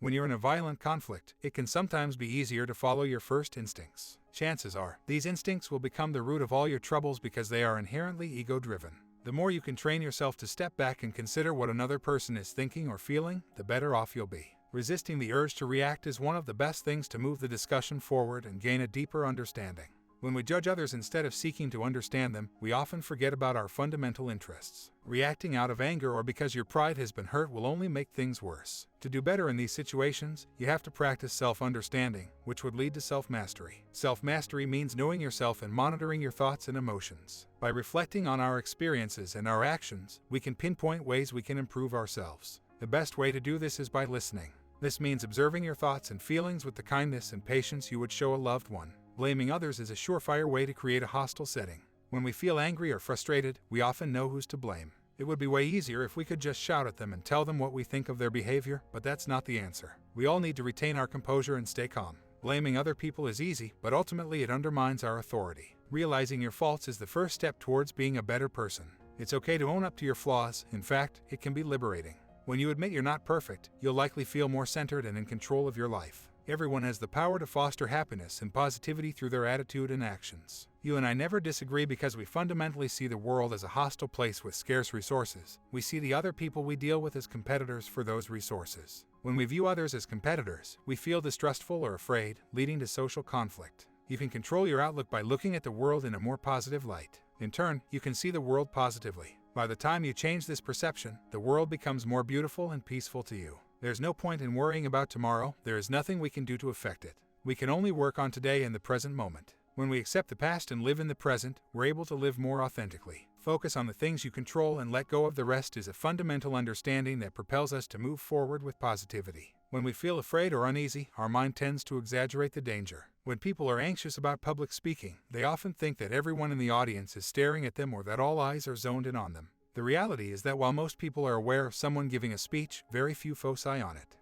When you're in a violent conflict, it can sometimes be easier to follow your first instincts. Chances are, these instincts will become the root of all your troubles because they are inherently ego-driven. The more you can train yourself to step back and consider what another person is thinking or feeling, the better off you'll be. Resisting the urge to react is one of the best things to move the discussion forward and gain a deeper understanding. When we judge others instead of seeking to understand them, we often forget about our fundamental interests. Reacting out of anger or because your pride has been hurt will only make things worse. To do better in these situations, you have to practice self-understanding, which would lead to self-mastery. Self-mastery means knowing yourself and monitoring your thoughts and emotions. By reflecting on our experiences and our actions, we can pinpoint ways we can improve ourselves. The best way to do this is by listening. This means observing your thoughts and feelings with the kindness and patience you would show a loved one. Blaming others is a surefire way to create a hostile setting. When we feel angry or frustrated, we often know who's to blame. It would be way easier if we could just shout at them and tell them what we think of their behavior, but that's not the answer. We all need to retain our composure and stay calm. Blaming other people is easy, but ultimately it undermines our authority. Realizing your faults is the first step towards being a better person. It's okay to own up to your flaws. In fact, it can be liberating. When you admit you're not perfect, you'll likely feel more centered and in control of your life. Everyone has the power to foster happiness and positivity through their attitude and actions. You and I never disagree because we fundamentally see the world as a hostile place with scarce resources. We see the other people we deal with as competitors for those resources. When we view others as competitors, we feel distrustful or afraid, leading to social conflict. You can control your outlook by looking at the world in a more positive light. In turn, you can see the world positively. By the time you change this perception, the world becomes more beautiful and peaceful to you. There's no point in worrying about tomorrow. There is nothing we can do to affect it. We can only work on today and the present moment. When we accept the past and live in the present, we're able to live more authentically. Focus on the things you control and let go of the rest is a fundamental understanding that propels us to move forward with positivity. When we feel afraid or uneasy, our mind tends to exaggerate the danger. When people are anxious about public speaking, they often think that everyone in the audience is staring at them or that all eyes are zoned in on them. The reality is that while most people are aware of someone giving a speech, very few foci on it.